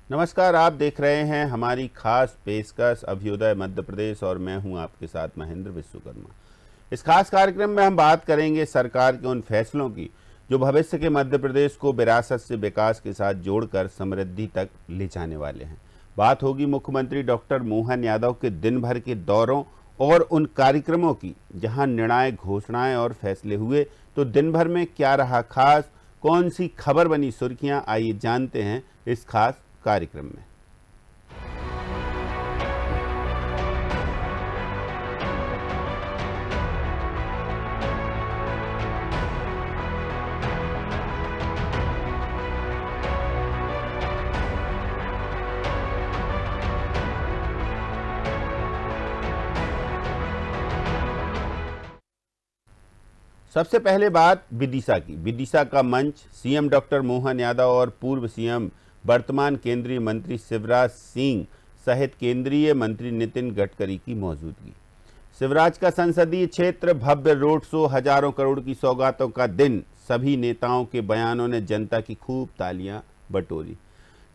नमस्कार, आप देख रहे हैं हमारी खास पेशकश अभ्युदय मध्य प्रदेश और मैं हूं आपके साथ महेंद्र विश्वकर्मा। इस खास कार्यक्रम में हम बात करेंगे सरकार के उन फैसलों की जो भविष्य के मध्य प्रदेश को विरासत से विकास के साथ जोड़कर समृद्धि तक ले जाने वाले हैं। बात होगी मुख्यमंत्री डॉक्टर मोहन यादव के दिन भर के दौरों और उन कार्यक्रमों की जहां निर्णायक घोषणाएं और फैसले हुए। तो दिन भर में क्या रहा खास, कौन सी खबर बनी सुर्खियां, आइए जानते हैं इस खास कार्यक्रम में। सबसे पहले बात विदिशा की। विदिशा का मंच सीएम डॉक्टर मोहन यादव और पूर्व सीएम वर्तमान केंद्रीय मंत्री शिवराज सिंह सहित केंद्रीय मंत्री नितिन गडकरी की मौजूदगी। शिवराज का संसदीय क्षेत्र, भव्य रोड शो, हजारों करोड़ की सौगातों का दिन, सभी नेताओं के बयानों ने जनता की खूब तालियां बटोरी।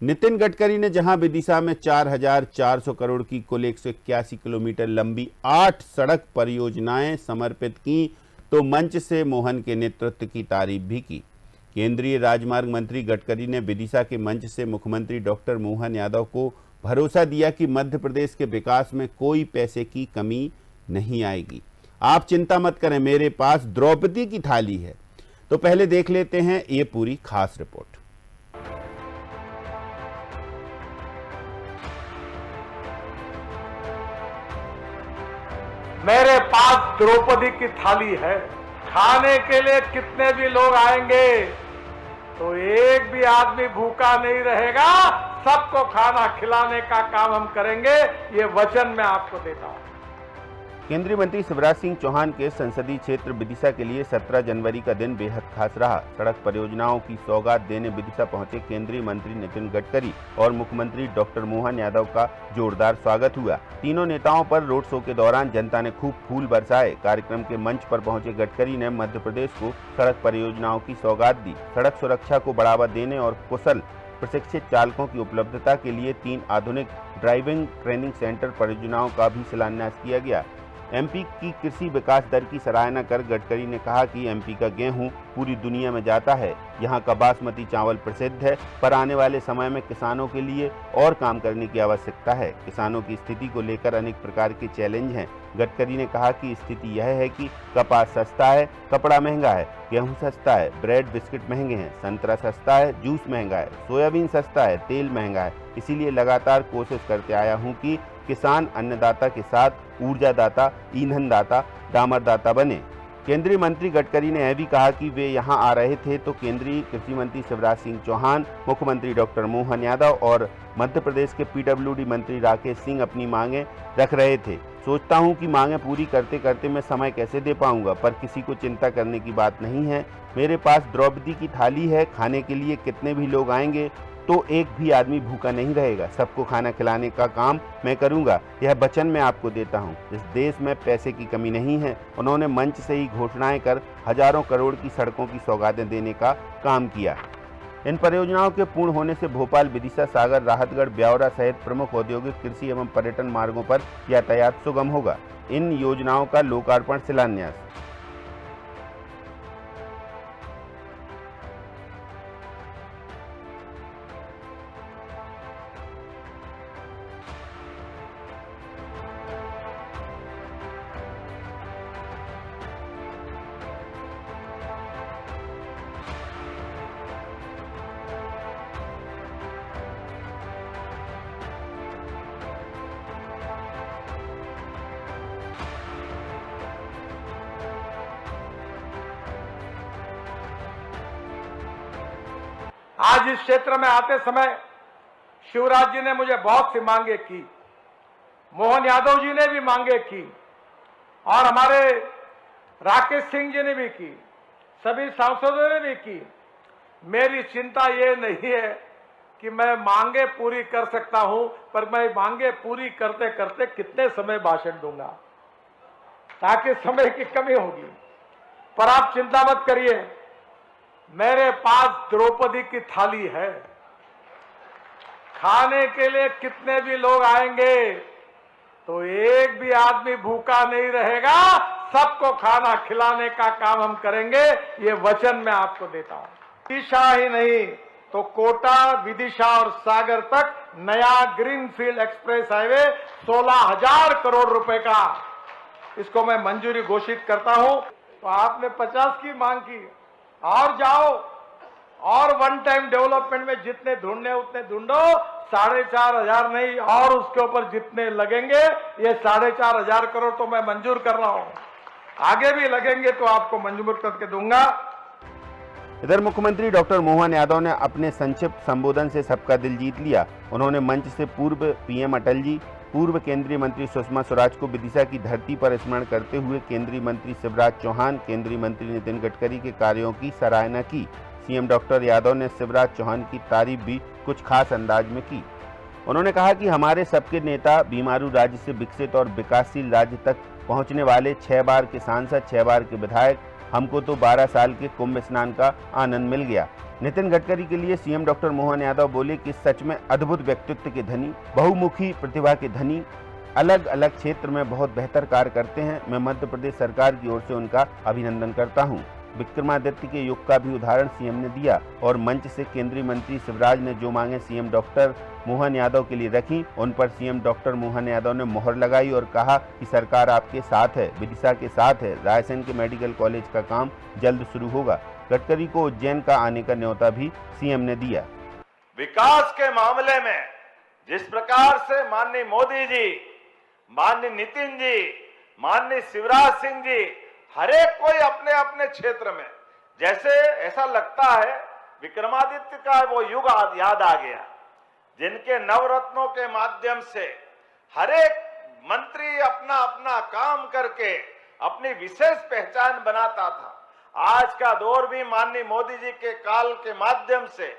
नितिन गडकरी ने जहां विदिशा में 4,400 करोड़ की कुल 181 किलोमीटर लंबी 8 सड़क परियोजनाएं समर्पित की, तो मंच से मोहन के नेतृत्व की तारीफ भी की। केंद्रीय राजमार्ग मंत्री गडकरी ने विदिशा के मंच से मुख्यमंत्री डॉक्टर मोहन यादव को भरोसा दिया कि मध्य प्रदेश के विकास में कोई पैसे की कमी नहीं आएगी। आप चिंता मत करें, मेरे पास द्रौपदी की थाली है। तो पहले देख लेते हैं ये पूरी खास रिपोर्ट। मेरे पास द्रौपदी की थाली है। खाने के लिए कितने भी लोग आएंगे तो एक भी आदमी भूखा नहीं रहेगा। सबको खाना खिलाने का काम हम करेंगे, ये वचन मैं आपको देता हूं। केंद्रीय मंत्री शिवराज सिंह चौहान के संसदीय क्षेत्र विदिशा के लिए 17 जनवरी का दिन बेहद खास रहा। सड़क परियोजनाओं की सौगात देने विदिशा पहुंचे केंद्रीय मंत्री नितिन गडकरी और मुख्यमंत्री डॉक्टर मोहन यादव का जोरदार स्वागत हुआ। तीनों नेताओं पर रोड शो के दौरान जनता ने खूब फूल बरसाए। कार्यक्रम के मंच पर पहुंचे गडकरी ने मध्य प्रदेश को सड़क परियोजनाओं की सौगात दी। सड़क सुरक्षा को बढ़ावा देने और कुशल प्रशिक्षित चालकों की उपलब्धता के लिए 3 आधुनिक ड्राइविंग ट्रेनिंग सेंटर परियोजनाओं का भी शिलान्यास किया गया। एमपी की कृषि विकास दर की सराहना कर गडकरी ने कहा कि एमपी का गेहूं पूरी दुनिया में जाता है, यहां का बासमती चावल प्रसिद्ध है, पर आने वाले समय में किसानों के लिए और काम करने की आवश्यकता है। किसानों की स्थिति को लेकर अनेक प्रकार के चैलेंज हैं। गडकरी ने कहा कि स्थिति यह है कि कपास सस्ता है, कपड़ा महंगा है, गेहूं सस्ता है, ब्रेड बिस्किट महंगे हैं, संतरा सस्ता है, जूस महंगा है, सोयाबीन सस्ता है, तेल महंगा है। इसीलिए लगातार कोशिश करते आया हूं कि किसान अन्नदाता के साथ ऊर्जादाता, ईंधनदाता, दामरदाता बने। केंद्रीय मंत्री गडकरी ने यह भी कहा कि वे यहां आ रहे थे तो केंद्रीय कृषि मंत्री शिवराज सिंह चौहान, मुख्यमंत्री डॉक्टर मोहन यादव और मध्य प्रदेश के पीडब्ल्यूडी मंत्री राकेश सिंह अपनी मांगें रख रहे थे। सोचता हूं कि मांगें पूरी करते करते मैं समय कैसे दे पाऊंगा, पर किसी को चिंता करने की बात नहीं है। मेरे पास द्रौपदी की थाली है। खाने के लिए कितने भी लोग आएंगे तो एक भी आदमी भूखा नहीं रहेगा। सबको खाना खिलाने का काम मैं करूंगा, यह वचन मैं आपको देता हूं। इस देश में पैसे की कमी नहीं है। उन्होंने मंच से ही घोषणाएं कर हजारों करोड़ की सड़कों की सौगातें देने का काम किया। इन परियोजनाओं के पूर्ण होने से भोपाल, विदिशा, सागर, राहतगढ़, ब्यावरा सहित प्रमुख औद्योगिक, कृषि एवं पर्यटन मार्गों पर यातायात सुगम होगा। इन योजनाओं का लोकार्पण, शिलान्यास। आज इस क्षेत्र में आते समय शिवराज जी ने मुझे बहुत सी मांगे की, मोहन यादव जी ने भी मांगे की और हमारे राकेश सिंह जी ने भी की, सभी सांसदों ने भी की। मेरी चिंता ये नहीं है कि मैं मांगे पूरी कर सकता हूं, पर मैं मांगे पूरी करते करते कितने समय भाषण दूंगा, ताकि समय की कमी होगी। पर आप चिंता मत करिए, मेरे पास द्रौपदी की थाली है। खाने के लिए कितने भी लोग आएंगे तो एक भी आदमी भूखा नहीं रहेगा, सबको खाना खिलाने का काम हम करेंगे, ये वचन मैं आपको देता हूं। विदिशा ही नहीं तो कोटा, विदिशा और सागर तक नया ग्रीनफील्ड एक्सप्रेस हाईवे 16,000 करोड़ रुपए का, इसको मैं मंजूरी घोषित करता हूं। तो आपने 50 की मांग की, और जाओ और वन टाइम डेवलपमेंट में जितने ढूंढने उतने ढूंढो, 4,500 नहीं और उसके ऊपर जितने लगेंगे, ये 4,500 करोड़ तो मैं मंजूर कर रहा हूं, आगे भी लगेंगे तो आपको मंजूर करके दूंगा। इधर मुख्यमंत्री डॉक्टर मोहन यादव ने अपने संक्षिप्त संबोधन से सबका दिल जीत लिया। उन्होंने मंच से पूर्व पीएम अटल जी, पूर्व केंद्रीय मंत्री सुषमा स्वराज को विदिशा की धरती पर स्मरण करते हुए केंद्रीय मंत्री शिवराज चौहान, केंद्रीय मंत्री नितिन गडकरी के कार्यों की सराहना की। सीएम डॉक्टर यादव ने शिवराज चौहान की तारीफ भी कुछ खास अंदाज में की। उन्होंने कहा कि हमारे सबके नेता बीमारू राज्य से विकसित और विकासशील राज्य तक पहुंचने वाले 6 बार के सांसद, 6 बार के विधायक, हमको तो 12 साल के कुंभ स्नान का आनंद मिल गया। नितिन गडकरी के लिए सीएम डॉक्टर मोहन यादव बोले कि सच में अद्भुत व्यक्तित्व के धनी, बहुमुखी प्रतिभा के धनी, अलग अलग क्षेत्र में बहुत बेहतर कार्य करते हैं। मैं मध्य प्रदेश सरकार की ओर से उनका अभिनंदन करता हूं। विक्रमादित्य के युग का भी उदाहरण सीएम ने दिया और मंच से केंद्रीय मंत्री शिवराज ने जो मांगे सीएम डॉक्टर मोहन यादव के लिए रखी, उन पर सीएम डॉक्टर मोहन यादव ने मोहर लगाई और कहा कि सरकार आपके साथ है, विदिशा के साथ है। रायसेन के मेडिकल कॉलेज का काम जल्द शुरू होगा। गडकरी को उज्जैन का आने का न्योता भी सीएम ने दिया। विकास के मामले में जिस प्रकार से माननीय मोदी जी, माननीय नितिन जी, माननीय शिवराज सिंह जी, हर एक कोई अपने अपने क्षेत्र में, जैसे ऐसा लगता है विक्रमादित्य का वो युग याद आ गया, जिनके नवरत्नों के माध्यम से हर एक मंत्री अपना अपना काम करके अपनी विशेष पहचान बनाता था। आज का दौर भी माननीय मोदी जी के काल के माध्यम से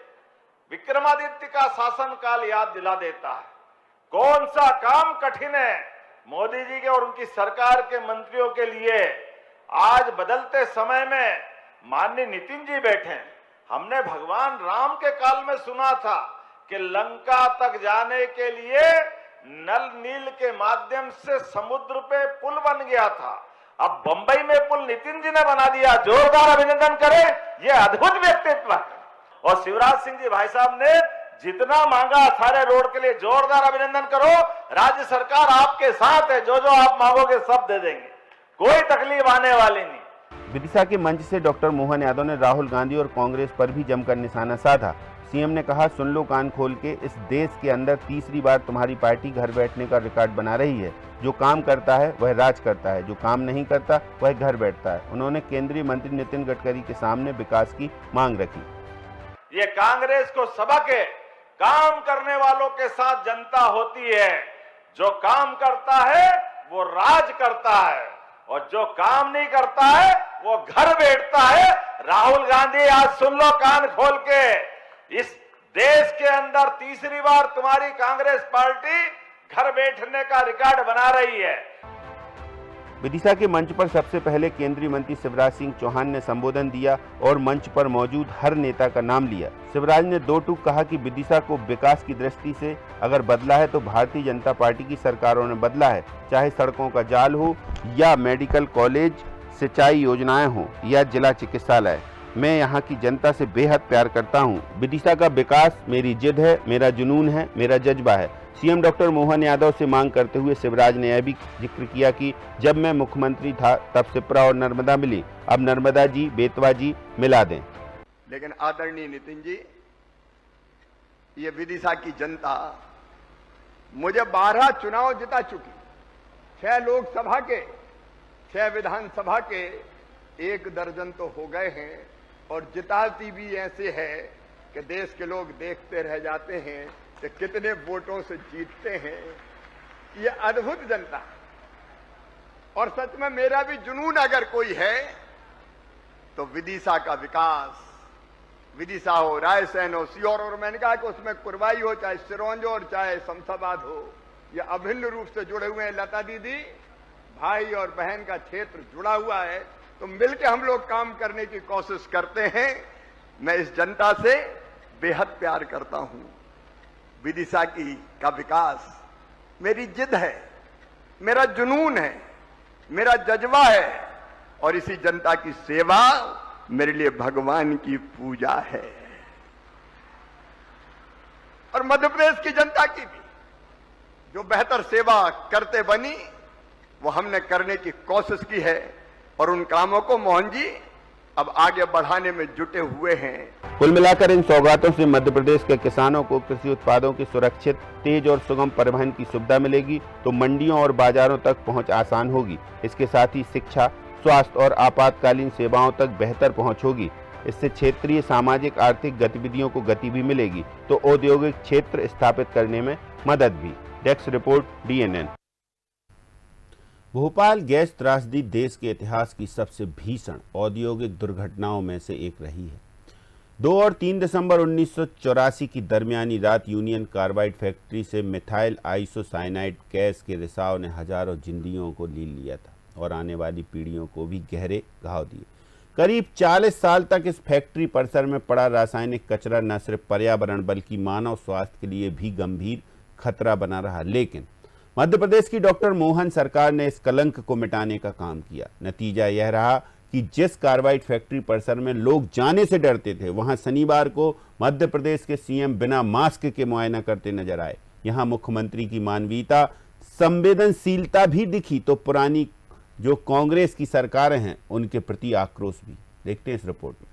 विक्रमादित्य का शासन काल याद दिला देता है। कौन सा काम कठिन है मोदी जी के और उनकी सरकार के मंत्रियों के लिए, आज बदलते समय में माननीय नितिन जी बैठे हैं। हमने भगवान राम के काल में सुना था कि लंका तक जाने के लिए नल नील के माध्यम से समुद्र पे पुल बन गया था, अब बंबई में पुल नितिन जी ने बना दिया। जोरदार अभिनंदन करें, ये अद्भुत व्यक्तित्व है। और शिवराज सिंह जी भाई साहब ने जितना मांगा सारे रोड के लिए, जोरदार अभिनंदन करो। राज्य सरकार आपके साथ है, जो जो आप मांगोगे सब दे देंगे, कोई तकलीफ आने वाली नहीं। विदिशा के मंच से डॉक्टर मोहन यादव ने राहुल गांधी और कांग्रेस पर भी जमकर निशाना साधा। सीएम ने कहा, सुन लो कान खोल के, इस देश के अंदर तीसरी बार तुम्हारी पार्टी घर बैठने का रिकॉर्ड बना रही है। जो काम करता है वह राज करता है, जो काम नहीं करता वह घर बैठता है। उन्होंने केंद्रीय मंत्री नितिन गडकरी के सामने विकास की मांग रखी। ये कांग्रेस को सबक है, काम करने वालों के साथ जनता होती है। जो काम करता है वो राज करता है, और जो काम नहीं करता है वो घर बैठता है। राहुल गांधी, आज सुन लो कान खोल के, इस देश के अंदर तीसरी बार तुम्हारी कांग्रेस पार्टी घर बैठने का रिकॉर्ड बना रही है। विदिशा के मंच पर सबसे पहले केंद्रीय मंत्री शिवराज सिंह चौहान ने संबोधन दिया और मंच पर मौजूद हर नेता का नाम लिया। शिवराज ने दो टूक कहा कि विदिशा को विकास की दृष्टि से अगर बदला है तो भारतीय जनता पार्टी की सरकारों ने बदला है, चाहे सड़कों का जाल हो या मेडिकल कॉलेज, सिंचाई योजनाएं हो या जिला चिकित्सालय। मैं यहाँ की जनता से बेहद प्यार करता हूँ। विदिशा का विकास मेरी जिद है, मेरा जुनून है, मेरा जज्बा है। सीएम डॉक्टर मोहन यादव से मांग करते हुए शिवराज ने यह भी जिक्र किया कि जब मैं मुख्यमंत्री था तब सिप्रा और नर्मदा मिली, अब नर्मदा जी, बेतवा जी मिला दें। लेकिन आदरणीय नितिन जी, ये विदिशा की जनता मुझे 12 चुनाव जिता चुकी, 6 लोकसभा के, 6 विधानसभा के, 1 दर्जन तो हो गए हैं, और जिताती भी ऐसे है कि देश के लोग देखते रह जाते हैं कि कितने वोटों से जीतते हैं। ये अद्भुत जनता, और सच में मेरा भी जुनून अगर कोई है तो विदिशा का विकास, विदिशा हो, रायसेन हो, सीहोर, और मैंने कहा कि उसमें कुरवाई हो, चाहे सिरोंज और चाहे शमशाबाद हो, ये अभिन्न रूप से जुड़े हुए हैं। लता दीदी, भाई और बहन का क्षेत्र जुड़ा हुआ है, तो मिलकर हम लोग काम करने की कोशिश करते हैं। मैं इस जनता से बेहद प्यार करता हूं। विदिशा का विकास मेरी जिद है, मेरा जुनून है, मेरा जज्बा है और इसी जनता की सेवा मेरे लिए भगवान की पूजा है। और मध्य प्रदेश की जनता की भी जो बेहतर सेवा करते बनी वो हमने करने की कोशिश की है और उन कामों को मोहन जी अब आगे बढ़ाने में जुटे हुए हैं। कुल मिलाकर इन सौगातों से मध्य प्रदेश के किसानों को कृषि उत्पादों की सुरक्षित, तेज और सुगम परिवहन की सुविधा मिलेगी तो मंडियों और बाजारों तक पहुंच आसान होगी। इसके साथ ही शिक्षा, स्वास्थ्य और आपातकालीन सेवाओं तक बेहतर पहुंच होगी। इससे क्षेत्रीय सामाजिक आर्थिक गतिविधियों को गति भी मिलेगी तो औद्योगिक क्षेत्र स्थापित करने में मदद भी। Desk report, DNN। Bhopal gas त्रासदी देश के इतिहास की सबसे भीषण औद्योगिक दुर्घटनाओं में से एक रही है। 2 और 3 दिसंबर 1984 की दरमियानी रात यूनियन कार्बाइड फैक्ट्री से मिथाइल आइसोसाइनाइड गैस के रिसाव ने हजारों जिंदगियों को लील लिया था और आने वाली पीढ़ियों को भी गहरे घाव दिए। करीब 40 साल तक इस फैक्ट्री परिसर में पड़ा रासायनिक कचरा न सिर्फ पर्यावरण बल्कि मानव स्वास्थ्य के लिए भी गंभीर खतरा बना रहा। लेकिन मध्य प्रदेश की डॉक्टर मोहन सरकार ने इस कलंक को मिटाने का काम किया। नतीजा यह रहा कि जिस कार्बाइड फैक्ट्री परिसर में लोग जाने से डरते थे, वहां शनिवार को मध्य प्रदेश के सीएम बिना मास्क के मुआयना करते नजर आए। यहां मुख्यमंत्री की मानवीयता, संवेदनशीलता भी दिखी तो पुरानी जो कांग्रेस की सरकारें हैं उनके प्रति आक्रोश भी। देखते हैं इस रिपोर्ट में।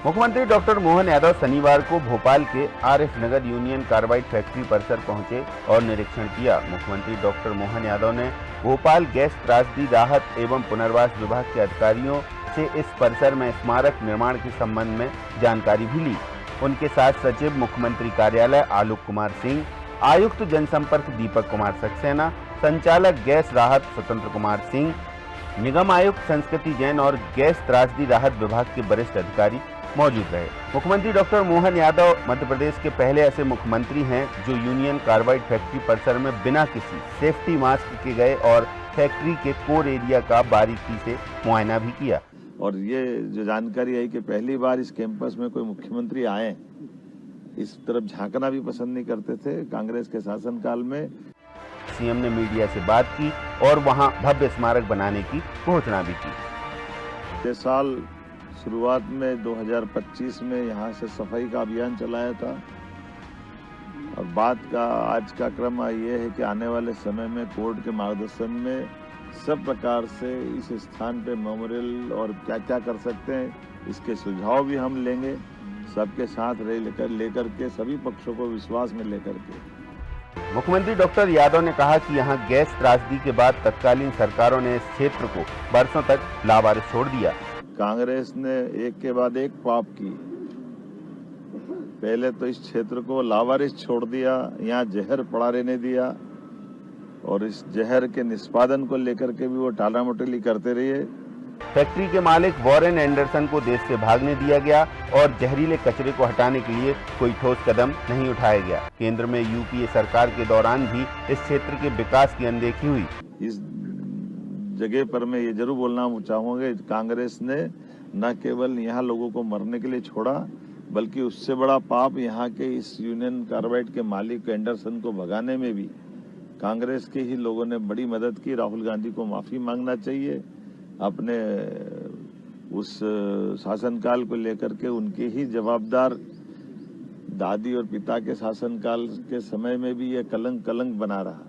मुख्यमंत्री डॉक्टर मोहन यादव शनिवार को भोपाल के आरिफ नगर यूनियन कार्बाइड फैक्ट्री परिसर पहुंचे और निरीक्षण किया। मुख्यमंत्री डॉक्टर मोहन यादव ने भोपाल गैस त्रासदी राहत एवं पुनर्वास विभाग के अधिकारियों से इस परिसर में स्मारक निर्माण के संबंध में जानकारी भी ली। उनके साथ सचिव मुख्यमंत्री कार्यालय आलोक कुमार सिंह, आयुक्त जनसंपर्क दीपक कुमार सक्सेना, संचालक गैस राहत स्वतंत्र कुमार सिंह, निगम आयुक्त संस्कृति जैन और गैस त्रासदी राहत विभाग के वरिष्ठ अधिकारी मौजूद रहे। मुख्यमंत्री डॉक्टर मोहन यादव मध्य प्रदेश के पहले ऐसे मुख्यमंत्री हैं जो यूनियन कार्बाइड फैक्ट्री परिसर में बिना किसी सेफ्टी मास्क के गए और फैक्ट्री के कोर एरिया का बारीकी से मुआयना भी किया। और ये जो जानकारी आई कि पहली बार इस कैंपस में कोई मुख्यमंत्री आए, इस तरफ झांकना भी पसंद नहीं करते थे कांग्रेस के शासनकाल में। सीएम ने मीडिया से बात की और वहां भव्य स्मारक बनाने की घोषणा भी की। पिछले साल शुरुआत में 2025 में यहाँ से सफाई का अभियान चलाया था और बात का आज का क्रम ये है कि आने वाले समय में कोर्ट के मार्गदर्शन में सब प्रकार से इस स्थान पे मेमोरियल और क्या क्या कर सकते हैं इसके सुझाव भी हम लेंगे, सबके साथ लेकर के सभी पक्षों को विश्वास में लेकर के। मुख्यमंत्री डॉक्टर यादव ने कहा कि यहां गैस त्रासदी के बाद तत्कालीन सरकारों ने इस क्षेत्र को बरसों तक लावारिस छोड़ दिया। कांग्रेस ने एक के बाद एक पाप की। पहले तो इस क्षेत्र को लावारिस छोड़ दिया, यहाँ जहर पड़ा रहने दिया और इस जहर के निष्पादन को लेकर के भी वो टालामटोली करते रहे। फैक्ट्री के मालिक वॉरेन एंडरसन को देश से भागने दिया गया और जहरीले कचरे को हटाने के लिए कोई ठोस कदम नहीं उठाया गया। केंद्र में यूपीए सरकार के दौरान भी इस क्षेत्र के विकास की अनदेखी हुई। इस जगह पर मैं ये जरूर बोलना चाहूंगा, कांग्रेस ने न केवल यहाँ लोगों को मरने के लिए छोड़ा बल्कि उससे बड़ा पाप यहाँ के इस यूनियन कार्बाइड के मालिक एंडरसन को भगाने में भी कांग्रेस के ही लोगों ने बड़ी मदद की। राहुल गांधी को माफी मांगना चाहिए। अपने उस शासनकाल को लेकर के उनके ही जवाबदार दादी और पिता के शासनकाल के समय में भी यह कलंक बना रहा।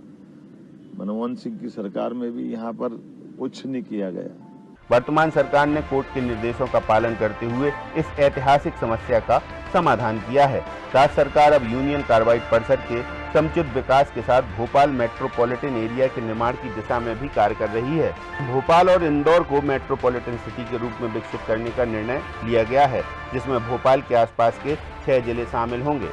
मनमोहन सिंह की सरकार में भी यहाँ पर कुछ नहीं किया गया। वर्तमान सरकार ने कोर्ट के निर्देशों का पालन करते हुए इस ऐतिहासिक समस्या का समाधान किया है। राज्य सरकार अब यूनियन कार्बाइड परिसर के समुचित विकास के साथ भोपाल मेट्रोपॉलिटन एरिया के निर्माण की दिशा में भी कार्य कर रही है। भोपाल और इंदौर को मेट्रोपॉलिटन सिटी के रूप में विकसित करने का निर्णय लिया गया है, जिसमें भोपाल के आसपास के 6 जिले शामिल होंगे।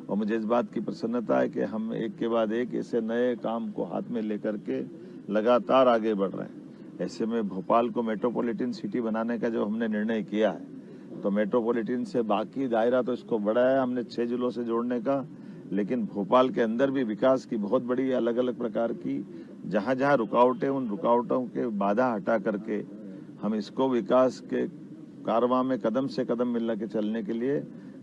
और मुझे इस बात की प्रसन्नता है कि हम एक के बाद एक ऐसे नए काम को हाथ में लेकर के लगातार आगे बढ़ रहे हैं। ऐसे में भोपाल को मेट्रोपॉलिटन सिटी बनाने का जो हमने निर्णय किया है, तो मेट्रोपॉलिटन से बाकी दायरा तो इसको बड़ा है, हमने 6 जिलों से जोड़ने का, लेकिन भोपाल के अंदर भी विकास की बहुत बड़ी अलग अलग प्रकार की जहां जहां रुकावटें, उन रुकावटों के बाधा हटा करके हम इसको विकास के कारवां में कदम से कदम मिला के चलने के लिए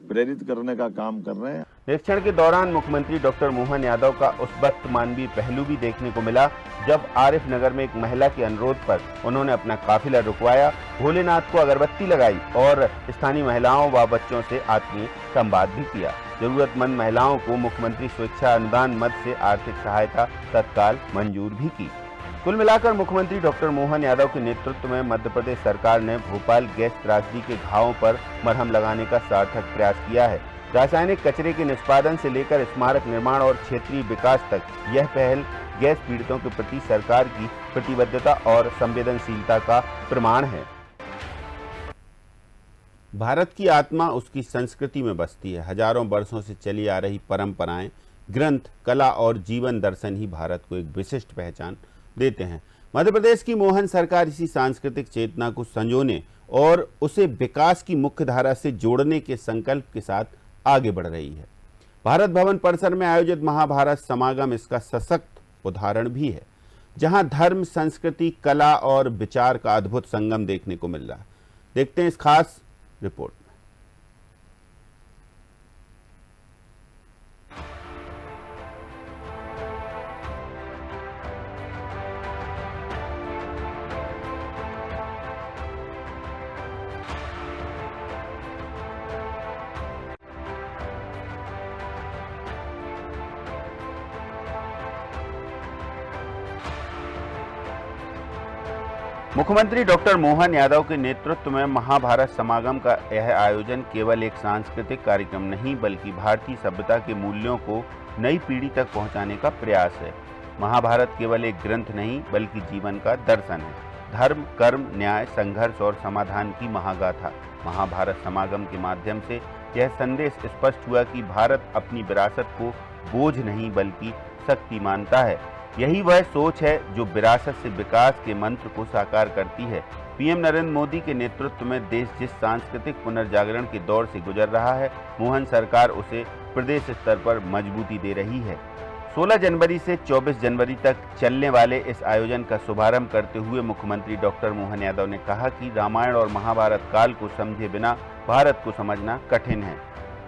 प्रेरित करने का काम कर रहे हैं। निरीक्षण के दौरान मुख्यमंत्री डॉक्टर मोहन यादव का उस वक्त मानवीय पहलू भी देखने को मिला जब आरिफ नगर में एक महिला के अनुरोध पर उन्होंने अपना काफिला रुकवाया, भोलेनाथ को अगरबत्ती लगाई और स्थानीय महिलाओं व बच्चों से आत्मीय संवाद भी किया। जरूरतमंद महिलाओं को मुख्यमंत्री स्वेच्छा अनुदान मद से आर्थिक सहायता तत्काल मंजूर भी की। कुल मिलाकर मुख्यमंत्री डॉक्टर मोहन यादव के नेतृत्व में मध्य प्रदेश सरकार ने भोपाल गैस त्रासदी के घावों पर मरहम लगाने का सार्थक प्रयास किया है। रासायनिक कचरे के निष्पादन से लेकर स्मारक निर्माण और क्षेत्रीय विकास तक यह पहल गैस पीड़ितों के प्रति सरकार की प्रतिबद्धता और संवेदनशीलता का प्रमाण है। भारत की आत्मा उसकी संस्कृति में बसती है। हजारों वर्षों से चली आ रही परंपराएं, ग्रंथ, कला और जीवन दर्शन ही भारत को एक विशिष्ट पहचान देते हैं। मध्य प्रदेश की मोहन सरकार इसी सांस्कृतिक चेतना को संजोने और उसे विकास की मुख्य धारा से जोड़ने के संकल्प के साथ आगे बढ़ रही है। भारत भवन परिसर में आयोजित महाभारत समागम इसका सशक्त उदाहरण भी है, जहां धर्म, संस्कृति, कला और विचार का अद्भुत संगम देखने को मिल रहा है। देखते हैं इस खास रिपोर्ट में। मुख्यमंत्री डॉक्टर मोहन यादव के नेतृत्व में महाभारत समागम का यह आयोजन केवल एक सांस्कृतिक कार्यक्रम नहीं बल्कि भारतीय सभ्यता के मूल्यों को नई पीढ़ी तक पहुंचाने का प्रयास है। महाभारत केवल एक ग्रंथ नहीं बल्कि जीवन का दर्शन है, धर्म, कर्म, न्याय, संघर्ष और समाधान की महागाथा। महाभारत समागम के माध्यम से यह संदेश स्पष्ट हुआ कि भारत अपनी विरासत को बोझ नहीं बल्कि शक्ति मानता है। यही वह सोच है जो विरासत से विकास के मंत्र को साकार करती है। पीएम नरेंद्र मोदी के नेतृत्व में देश जिस सांस्कृतिक पुनर्जागरण के दौर से गुजर रहा है, मोहन सरकार उसे प्रदेश स्तर पर मजबूती दे रही है। 16 जनवरी से 24 जनवरी तक चलने वाले इस आयोजन का शुभारंभ करते हुए मुख्यमंत्री डॉक्टर मोहन यादव ने कहा कि रामायण और महाभारत काल को समझे बिना भारत को समझना कठिन है।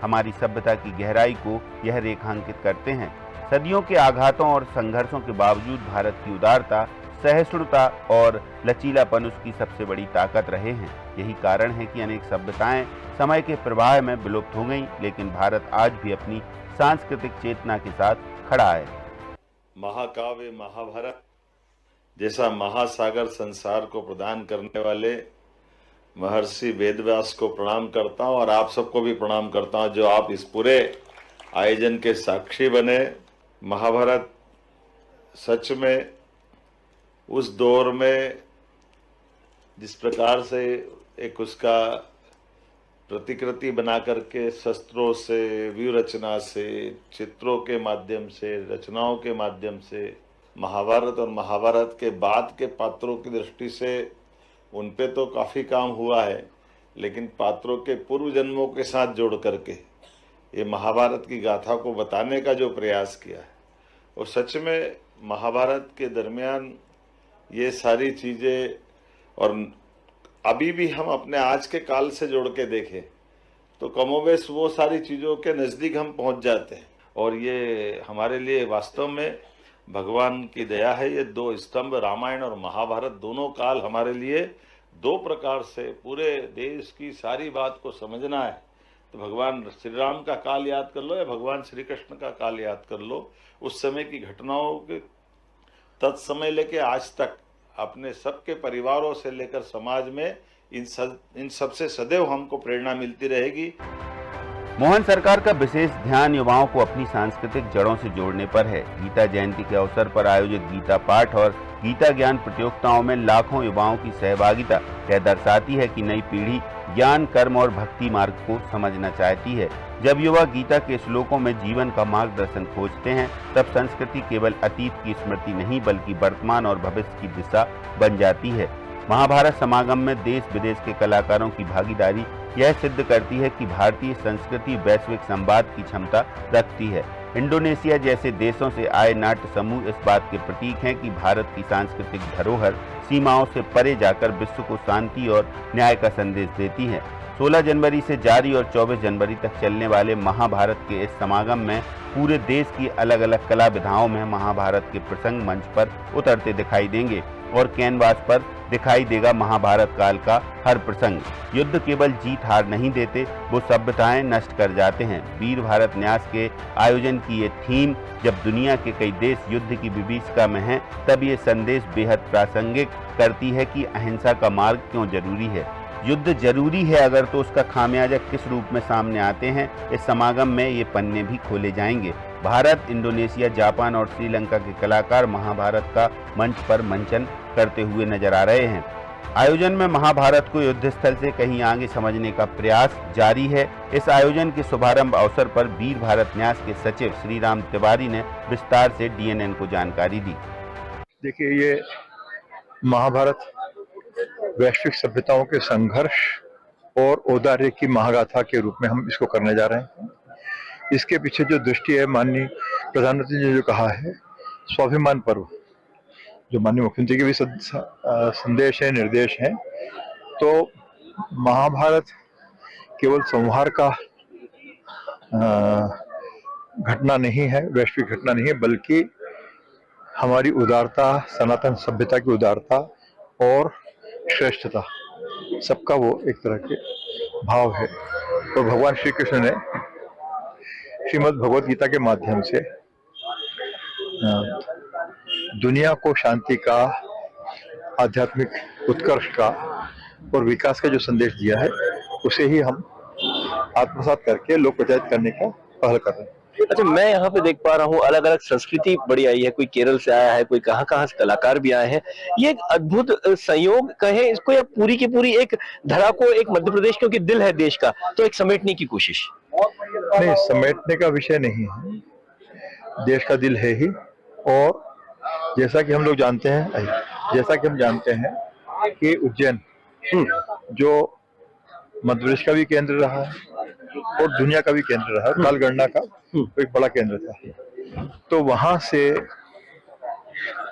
हमारी सभ्यता की गहराई को यह रेखांकित करते हैं। सदियों के आघातों और संघर्षों के बावजूद भारत की उदारता, सहिष्णुता और लचीलापन उसकी सबसे बड़ी ताकत रहे हैं। यही कारण है कि अनेक सभ्यताएं समय के प्रवाह में विलुप्त हो गईं, लेकिन भारत आज भी अपनी सांस्कृतिक चेतना के साथ खड़ा है। महाकाव्य महाभारत जैसा महासागर संसार को प्रदान करने वाले महर्षि वेदव्यास को प्रणाम करता हूं और आप सबको भी प्रणाम करता हूं जो आप इस पूरे आयोजन के साक्षी बने। महाभारत सच में उस दौर में जिस प्रकार से एक उसका प्रतिकृति बना करके शस्त्रों से, व्यूह रचना से, चित्रों के माध्यम से, रचनाओं के माध्यम से महाभारत और महाभारत के बाद के पात्रों की दृष्टि से उन पे तो काफ़ी काम हुआ है, लेकिन पात्रों के पूर्व जन्मों के साथ जोड़ करके ये महाभारत की गाथा को बताने का जो प्रयास किया है, और सच में महाभारत के दरमियान ये सारी चीज़ें, और अभी भी हम अपने आज के काल से जोड़ के देखें तो कमोबेश वो सारी चीज़ों के नज़दीक हम पहुंच जाते हैं। और ये हमारे लिए वास्तव में भगवान की दया है। ये दो स्तंभ रामायण और महाभारत दोनों काल हमारे लिए दो प्रकार से पूरे देश की सारी बात को समझना है तो भगवान श्री राम का काल याद कर लो या भगवान श्री कृष्ण का काल याद कर लो। उस समय की घटनाओं के तत्समय लेके आज तक अपने सबके परिवारों से लेकर समाज में इन सबसे सदैव हमको प्रेरणा मिलती रहेगी। मोहन सरकार का विशेष ध्यान युवाओं को अपनी सांस्कृतिक जड़ों से जोड़ने पर है। गीता जयंती के अवसर पर आयोजित गीता पाठ और गीता ज्ञान प्रतियोगिताओं में लाखों युवाओं की सहभागिता यह दर्शाती है कि नई पीढ़ी ज्ञान, कर्म और भक्ति मार्ग को समझना चाहती है। जब युवा गीता के श्लोकों में जीवन का मार्गदर्शन खोजते हैं, तब संस्कृति केवल अतीत की स्मृति नहीं बल्कि वर्तमान और भविष्य की दिशा बन जाती है। महाभारत समागम में देश विदेश के कलाकारों की भागीदारी यह सिद्ध करती है कि भारतीय संस्कृति वैश्विक संवाद की क्षमता रखती है। इंडोनेशिया जैसे देशों से आए नाट्य समूह इस बात के प्रतीक हैं कि भारत की सांस्कृतिक धरोहर सीमाओं से परे जाकर विश्व को शांति और न्याय का संदेश देती है। 16 जनवरी से जारी और 24 जनवरी तक चलने वाले महाभारत के इस समागम में पूरे देश की अलग अलग कला विधाओं में महाभारत के प्रसंग मंच पर उतरते दिखाई देंगे और कैनवास पर दिखाई देगा महाभारत काल का हर प्रसंग। युद्ध केवल जीत हार नहीं देते, वो सभ्यताएं नष्ट कर जाते हैं। वीर भारत न्यास के आयोजन की ये थीम जब दुनिया के कई देश युद्ध की विभीषिका में हैं, तब ये संदेश बेहद प्रासंगिक करती है कि अहिंसा का मार्ग क्यों जरूरी है। युद्ध जरूरी है अगर तो उसका खामियाजा किस रूप में सामने आते हैं, इस समागम में ये पन्ने भी खोले जाएंगे। भारत, इंडोनेशिया, जापान और श्रीलंका के कलाकार महाभारत का मंच पर मंचन करते हुए नजर आ रहे हैं। आयोजन में महाभारत को युद्ध स्थल से कहीं आगे समझने का प्रयास जारी है। इस आयोजन के शुभारंभ अवसर पर वीर भारत न्यास के सचिव श्रीराम तिवारी ने विस्तार से डीएनएन को जानकारी दी। देखिए, ये महाभारत वैश्विक सभ्यताओं के संघर्ष और औदार्य की महागाथा के रूप में हम इसको करने जा रहे हैं। इसके पीछे जो दृष्टि है, माननीय प्रधानमंत्री ने जो कहा है, स्वाभिमान पर्व, जो माननीय मुख्यमंत्री के भी संदेश है, निर्देश है, तो महाभारत केवल संहार का घटना नहीं है, वैश्विक घटना नहीं है, बल्कि हमारी उदारता, सनातन सभ्यता की उदारता और श्रेष्ठता, सबका वो एक तरह के भाव है। तो भगवान श्री कृष्ण ने श्रीमद् भगवद गीता के माध्यम से दुनिया को शांति का, आध्यात्मिक उत्कर्ष का और विकास का जो संदेश दिया है, उसे ही हम आत्मसात करके लोक प्रचारित करने का पहल कर रहे हैं। अच्छा, मैं यहाँ पे देख पा रहा हूँ अलग अलग संस्कृति बड़ी आई है, कोई केरल से आया है, कोई कहाँ से कलाकार भी आए हैं। ये एक अद्भुत संयोग कहे इसको, या पूरी की पूरी एक धरा को, एक मध्य प्रदेश क्योंकि दिल है देश का, तो एक समेटने की कोशिश? नहीं, समेटने का विषय नहीं है, देश का दिल है ही। और जैसा कि हम लोग जानते हैं, कि उज्जैन जो मध्य प्रदेश का भी केंद्र रहा है और दुनिया का भी केंद्र रहा है, कालगणना का एक बड़ा केंद्र था, तो वहां से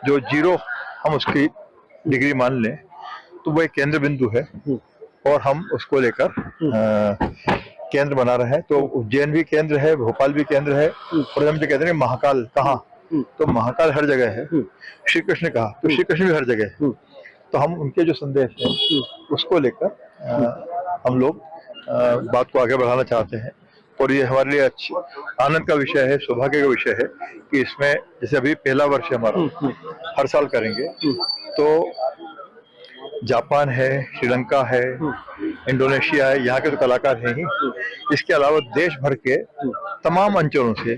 जो जीरो हम उसकी डिग्री मान लें तो वो एक केंद्र बिंदु है और हम उसको लेकर केंद्र बना रहे हैं। तो उज्जैन भी केंद्र है, भोपाल भी केंद्र है, और हम जो कहते हैं महाकाल कहाँ, तो महाकाल हर जगह है। श्री कृष्ण कहा तो श्री कृष्ण भी हर जगह है। तो हम उनके जो संदेश है उसको लेकर हम लोग बात को आगे बढ़ाना चाहते हैं, और ये हमारे लिए आनंद का विषय है, सौभाग्य का विषय है कि इसमें जैसे अभी पहला वर्ष है हमारा, हर साल करेंगे, तो जापान है, श्रीलंका है, इंडोनेशिया है, यहाँ के तो कलाकार हैं ही, इसके अलावा देश भर के तमाम अंचलों से,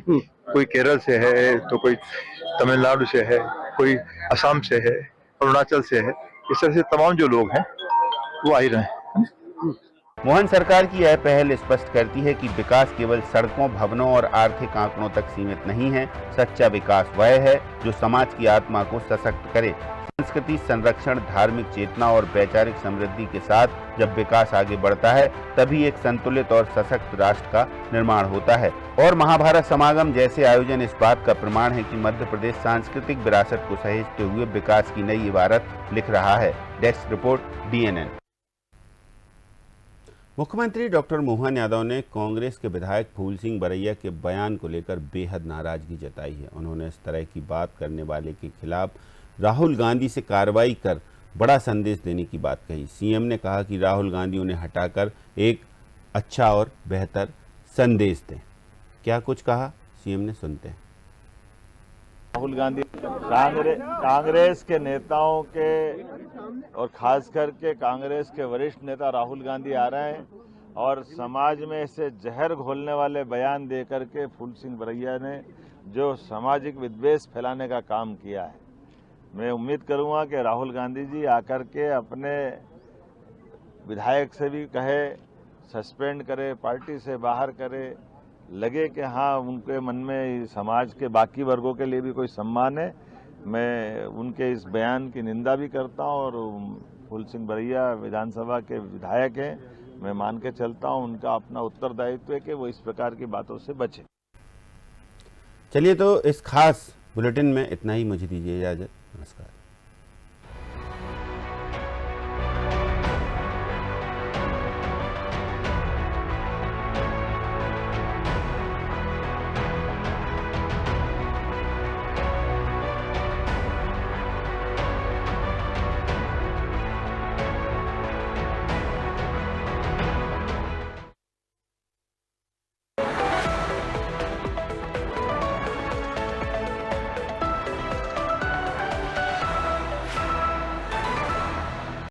कोई केरल से है तो कोई तमिलनाडु से है, कोई असम से है, अरुणाचल से है, इस तरह से तमाम जो लोग हैं वो आ ही रहे हैं। मोहन सरकार की यह पहल स्पष्ट करती है कि विकास केवल सड़कों, भवनों और आर्थिक आंकड़ों तक सीमित नहीं है। सच्चा विकास वह है जो समाज की आत्मा को सशक्त करे। संस्कृति संरक्षण, धार्मिक चेतना और वैचारिक समृद्धि के साथ जब विकास आगे बढ़ता है, तभी एक संतुलित और सशक्त राष्ट्र का निर्माण होता है। और महाभारत समागम जैसे आयोजन इस बात का प्रमाण है कि मध्य प्रदेश सांस्कृतिक विरासत को सहेजते हुए विकास की नई इबारत लिख रहा है। Desk report, DNN. मुख्यमंत्री डॉक्टर मोहन यादव ने कांग्रेस के विधायक फूल सिंह बरैया के बयान को लेकर बेहद नाराजगी जताई है। उन्होंने इस तरह की बात करने वाले के खिलाफ राहुल गांधी से कार्रवाई कर बड़ा संदेश देने की बात कही। सीएम ने कहा कि राहुल गांधी उन्हें हटाकर एक अच्छा और बेहतर संदेश दें। क्या कुछ कहा सीएम ने, सुनते हैं। राहुल गांधी कांग्रेस के नेताओं के और खास करके कांग्रेस के वरिष्ठ नेता राहुल गांधी आ रहे हैं और समाज में ऐसे जहर घोलने वाले बयान दे करके फूल सिंह बरैया ने जो सामाजिक विद्वेष फैलाने का काम किया है, मैं उम्मीद करूंगा कि राहुल गांधी जी आकर के अपने विधायक से भी कहे, सस्पेंड करे, पार्टी से बाहर करे, लगे कि हाँ उनके मन में समाज के बाकी वर्गों के लिए भी कोई सम्मान है। मैं उनके इस बयान की निंदा भी करता हूं और फूल सिंह बरैया विधानसभा के विधायक हैं, मैं मान के चलता हूं उनका अपना उत्तरदायित्व है कि वो इस प्रकार की बातों से बचे। चलिए, तो इस खास बुलेटिन में इतना ही। मुझे दीजिए इजाजत। नमस्कार।